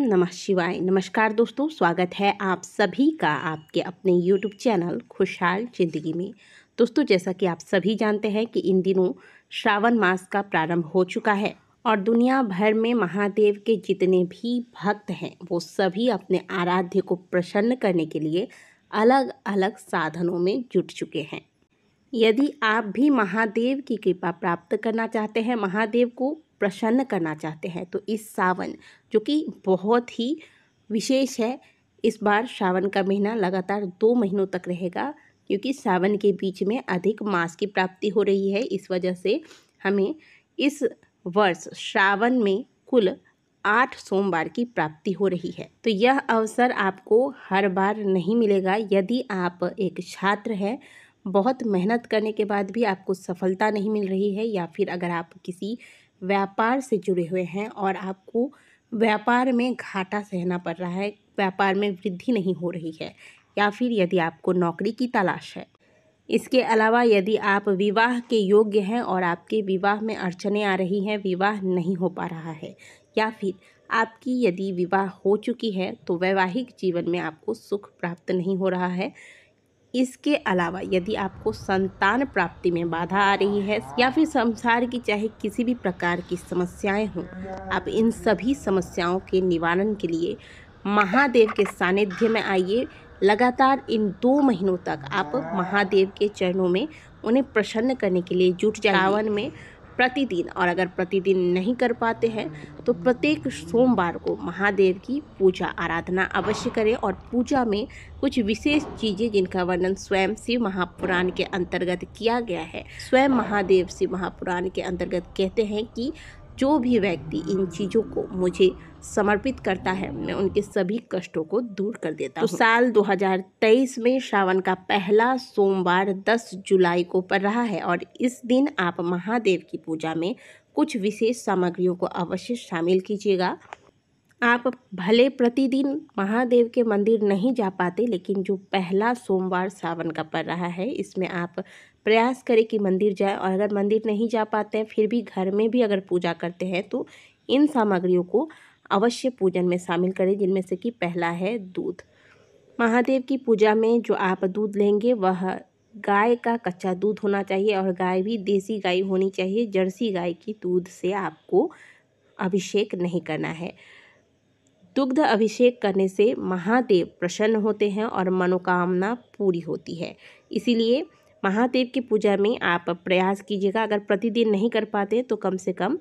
नमः शिवाय। नमस्कार दोस्तों, स्वागत है आप सभी का आपके अपने YouTube चैनल खुशहाल ज़िंदगी में। दोस्तों, जैसा कि आप सभी जानते हैं कि इन दिनों श्रावण मास का प्रारंभ हो चुका है और दुनिया भर में महादेव के जितने भी भक्त हैं वो सभी अपने आराध्य को प्रसन्न करने के लिए अलग अलग साधनों में जुट चुके हैं। यदि आप भी महादेव की कृपा प्राप्त करना चाहते हैं, महादेव को प्रसन्न करना चाहते हैं, तो इस सावन जो कि बहुत ही विशेष है, इस बार सावन का महीना लगातार 2 महीनों तक रहेगा, क्योंकि सावन के बीच में अधिक मास की प्राप्ति हो रही है। इस वजह से हमें इस वर्ष श्रावण में कुल 8 सोमवार की प्राप्ति हो रही है। तो यह अवसर आपको हर बार नहीं मिलेगा। यदि आप एक छात्र हैं, बहुत मेहनत करने के बाद भी आपको सफलता नहीं मिल रही है, या फिर अगर आप किसी व्यापार से जुड़े हुए हैं और आपको व्यापार में घाटा सहना पड़ रहा है, व्यापार में वृद्धि नहीं हो रही है, या फिर यदि आपको नौकरी की तलाश है। इसके अलावा यदि आप विवाह के योग्य हैं और आपके विवाह में अड़चनें आ रही हैं, विवाह नहीं हो पा रहा है, या फिर आपकी यदि विवाह हो चुकी है तो वैवाहिक जीवन में आपको सुख प्राप्त नहीं हो रहा है। इसके अलावा यदि आपको संतान प्राप्ति में बाधा आ रही है, या फिर संसार की चाहे किसी भी प्रकार की समस्याएं हों, आप इन सभी समस्याओं के निवारण के लिए महादेव के सानिध्य में आइए। लगातार इन 2 महीनों तक आप महादेव के चरणों में उन्हें प्रसन्न करने के लिए जुट जाइए। सावन में प्रतिदिन, और अगर प्रतिदिन नहीं कर पाते हैं तो प्रत्येक सोमवार को महादेव की पूजा आराधना अवश्य करें। और पूजा में कुछ विशेष चीज़ें जिनका वर्णन स्वयं शिव महापुराण के अंतर्गत किया गया है। स्वयं महादेव शिव महापुराण के अंतर्गत कहते हैं कि जो भी व्यक्ति इन चीज़ों को मुझे समर्पित करता है, मैं उनके सभी कष्टों को दूर कर देता हूँ। तो साल 2023 में श्रावण का पहला सोमवार 10 जुलाई को पड़ रहा है, और इस दिन आप महादेव की पूजा में कुछ विशेष सामग्रियों को अवश्य शामिल कीजिएगा। आप भले प्रतिदिन महादेव के मंदिर नहीं जा पाते, लेकिन जो पहला सोमवार सावन का पड़ रहा है, इसमें आप प्रयास करें कि मंदिर जाएं। और अगर मंदिर नहीं जा पाते हैं, फिर भी घर में भी अगर पूजा करते हैं, तो इन सामग्रियों को अवश्य पूजन में शामिल करें, जिनमें से कि पहला है दूध। महादेव की पूजा में जो आप दूध लेंगे वह गाय का कच्चा दूध होना चाहिए, और गाय भी देसी गाय होनी चाहिए। जर्सी गाय की दूध से आपको अभिषेक नहीं करना है। दुग्ध अभिषेक करने से महादेव प्रसन्न होते हैं और मनोकामना पूरी होती है। इसीलिए महादेव की पूजा में आप प्रयास कीजिएगा। अगर प्रतिदिन नहीं कर पाते तो कम से कम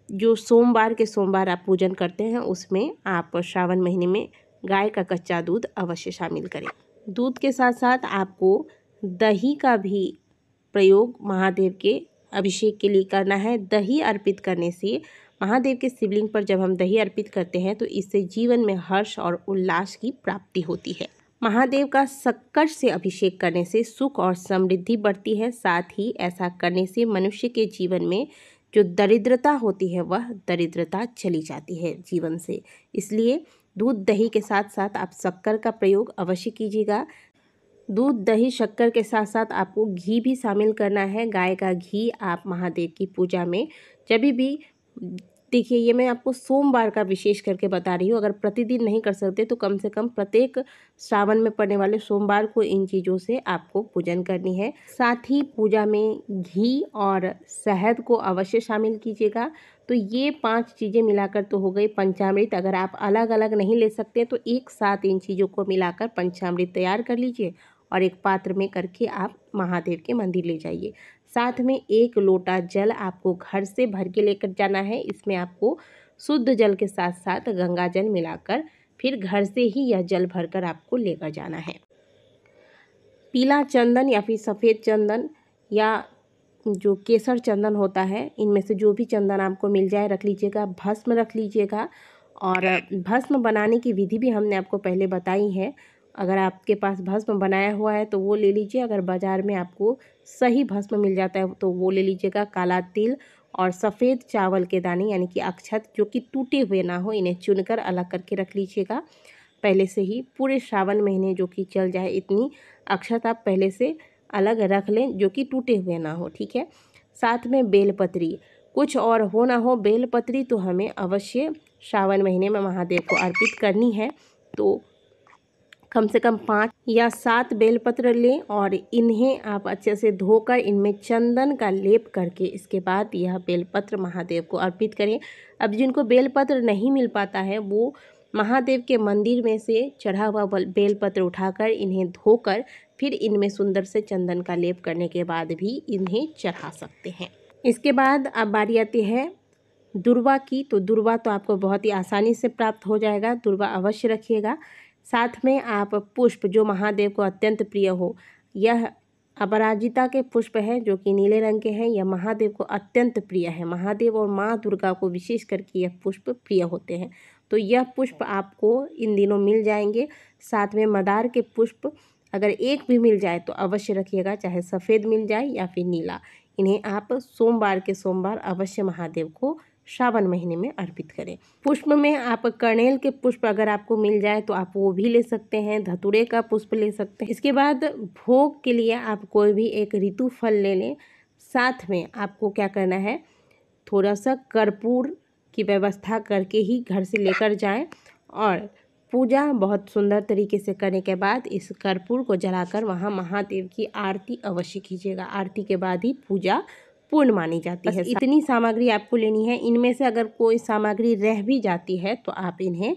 जो सोमवार के सोमवार आप पूजन करते हैं, उसमें आप श्रावण महीने में गाय का कच्चा दूध अवश्य शामिल करें। दूध के साथ साथ आपको दही का भी प्रयोग महादेव के अभिषेक के लिए करना है। दही अर्पित करने से, महादेव के शिवलिंग पर जब हम दही अर्पित करते हैं, तो इससे जीवन में हर्ष और उल्लास की प्राप्ति होती है। महादेव का शक्कर से अभिषेक करने से सुख और समृद्धि बढ़ती है। साथ ही ऐसा करने से मनुष्य के जीवन में जो दरिद्रता होती है, वह दरिद्रता चली जाती है जीवन से। इसलिए दूध दही के साथ साथ आप शक्कर का प्रयोग अवश्य कीजिएगा। दूध दही शक्कर के साथ साथ आपको घी भी शामिल करना है। गाय का घी आप महादेव की पूजा में जब भी, देखिए ये मैं आपको सोमवार का विशेष करके बता रही हूँ। अगर प्रतिदिन नहीं कर सकते तो कम से कम प्रत्येक श्रावण में पड़ने वाले सोमवार को इन चीज़ों से आपको पूजन करनी है। साथ ही पूजा में घी और शहद को अवश्य शामिल कीजिएगा। तो ये 5 चीज़ें मिलाकर तो हो गई पंचामृत। अगर आप अलग अलग नहीं ले सकते तो एक साथ इन चीज़ों को मिलाकर पंचामृत तैयार कर लीजिए, और एक पात्र में करके आप महादेव के मंदिर ले जाइए। साथ में 1 लोटा जल आपको घर से भर के लेकर जाना है। इसमें आपको शुद्ध जल के साथ साथ गंगा जल मिलाकर फिर घर से ही यह जल भरकर आपको लेकर जाना है। पीला चंदन या फिर सफ़ेद चंदन या जो केसर चंदन होता है, इनमें से जो भी चंदन आपको मिल जाए रख लीजिएगा। भस्म रख लीजिएगा, और भस्म बनाने की विधि भी हमने आपको पहले बताई है। अगर आपके पास भस्म बनाया हुआ है तो वो ले लीजिए। अगर बाज़ार में आपको सही भस्म मिल जाता है तो वो ले लीजिएगा। काला तिल और सफ़ेद चावल के दाने यानी कि अक्षत, जो कि टूटे हुए ना हो, इन्हें चुनकर अलग करके रख लीजिएगा पहले से ही। पूरे श्रावण महीने जो कि चल जाए, इतनी अक्षत आप पहले से अलग रख लें जो कि टूटे हुए ना हो, ठीक है। साथ में बेलपत्री, कुछ और हो ना हो, बेलपत्री तो हमें अवश्य श्रावण महीने में महादेव को अर्पित करनी है। तो कम से कम 5 या 7 बेलपत्र लें और इन्हें आप अच्छे से धोकर इनमें चंदन का लेप करके इसके बाद यह बेलपत्र महादेव को अर्पित करें। अब जिनको बेलपत्र नहीं मिल पाता है वो महादेव के मंदिर में से चढ़ा हुआ बेलपत्र उठाकर इन्हें धोकर फिर इनमें सुंदर से चंदन का लेप करने के बाद भी इन्हें चढ़ा सकते हैं। इसके बाद अब बारी आती है दुर्वा की। तो दुर्वा तो आपको बहुत ही आसानी से प्राप्त हो जाएगा, दुर्वा अवश्य रखिएगा। साथ में आप पुष्प जो महादेव को अत्यंत प्रिय हो, यह अपराजिता के पुष्प है जो कि नीले रंग के हैं। यह महादेव को अत्यंत प्रिय है, महादेव और माँ दुर्गा को विशेष करके यह पुष्प प्रिय होते हैं। तो यह पुष्प आपको इन दिनों मिल जाएंगे। साथ में मंदार के पुष्प अगर एक भी मिल जाए तो अवश्य रखिएगा, चाहे सफ़ेद मिल जाए या फिर नीला। इन्हें आप सोमवार के सोमवार अवश्य महादेव को श्रावण महीने में अर्पित करें। पुष्प में आप कनेल के पुष्प अगर आपको मिल जाए तो आप वो भी ले सकते हैं, धतूरे का पुष्प ले सकते हैं। इसके बाद भोग के लिए आप कोई भी एक ऋतु फल ले लें। साथ में आपको क्या करना है, थोड़ा सा कर्पूर की व्यवस्था करके ही घर से लेकर जाएं और पूजा बहुत सुंदर तरीके से करने के बाद इस कर्पूर को जलाकर वहाँ महादेव की आरती अवश्य कीजिएगा। आरती के बाद ही पूजा पूर्ण मानी जाती है। इतनी सामग्री आपको लेनी है। इनमें से अगर कोई सामग्री रह भी जाती है तो आप इन्हें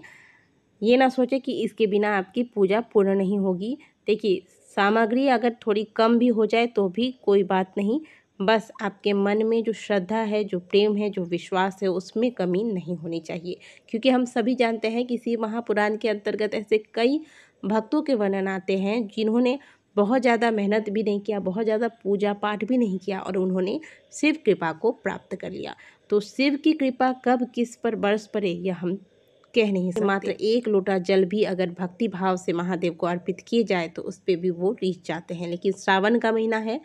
ये ना सोचें कि इसके बिना आपकी पूजा पूर्ण नहीं होगी। देखिए, सामग्री अगर थोड़ी कम भी हो जाए तो भी कोई बात नहीं, बस आपके मन में जो श्रद्धा है, जो प्रेम है, जो विश्वास है, उसमें कमी नहीं होनी चाहिए। क्योंकि हम सभी जानते हैं कि इसी महापुराण के अंतर्गत ऐसे कई भक्तों के वर्णन आते हैं जिन्होंने बहुत ज़्यादा मेहनत भी नहीं किया, बहुत ज़्यादा पूजा पाठ भी नहीं किया और उन्होंने शिव कृपा को प्राप्त कर लिया। तो शिव की कृपा कब किस पर बरस पड़े यह हम कह नहीं सकते। मात्र 1 लोटा जल भी अगर भक्ति भाव से महादेव को अर्पित किए जाए तो उस पर भी वो रीझ जाते हैं। लेकिन श्रावण का महीना है,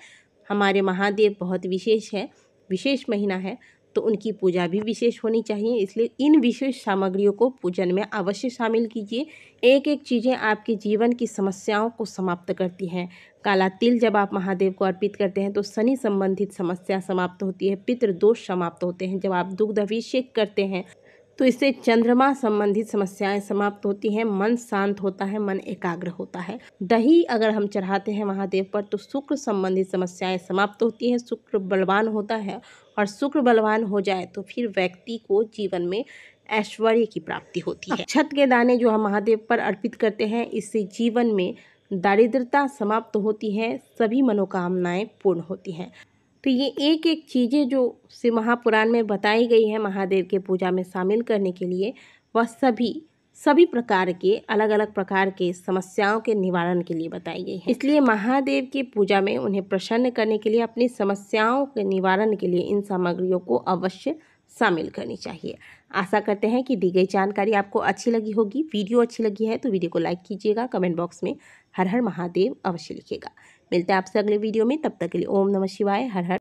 हमारे महादेव बहुत विशेष है, विशेष महीना है, तो उनकी पूजा भी विशेष होनी चाहिए। इसलिए इन विशेष सामग्रियों को पूजन में अवश्य शामिल कीजिए। एक एक चीज़ें आपके जीवन की समस्याओं को समाप्त करती हैं। काला तिल जब आप महादेव को अर्पित करते हैं तो शनि संबंधित समस्या समाप्त होती है, पितृ दोष समाप्त होते हैं। जब आप दुग्ध अभिषेक करते हैं तो इससे चंद्रमा संबंधित समस्याएं समाप्त होती हैं, मन शांत होता है, मन एकाग्र होता है। दही अगर हम चढ़ाते हैं महादेव पर तो शुक्र संबंधित समस्याएं समाप्त होती हैं, शुक्र बलवान होता है और शुक्र बलवान हो जाए तो फिर व्यक्ति को जीवन में ऐश्वर्य की प्राप्ति होती है। अक्षत के दाने जो हम महादेव पर अर्पित करते हैं, इससे जीवन में दारिद्रता समाप्त होती है, सभी मनोकामनाएं पूर्ण होती हैं। तो ये एक एक चीज़ें जो शिव महापुराण में बताई गई है महादेव के पूजा में शामिल करने के लिए, वह सभी प्रकार के अलग अलग प्रकार के समस्याओं के निवारण के लिए बताई गई है। इसलिए महादेव की पूजा में उन्हें प्रसन्न करने के लिए, अपनी समस्याओं के निवारण के लिए इन सामग्रियों को अवश्य शामिल करनी चाहिए। आशा करते हैं कि दी गई जानकारी आपको अच्छी लगी होगी। वीडियो अच्छी लगी है तो वीडियो को लाइक कीजिएगा, कमेंट बॉक्स में हर हर महादेव अवश्य लिखिएगा। मिलते हैं आपसे अगले वीडियो में, तब तक के लिए ओम नमः शिवाय, हर हर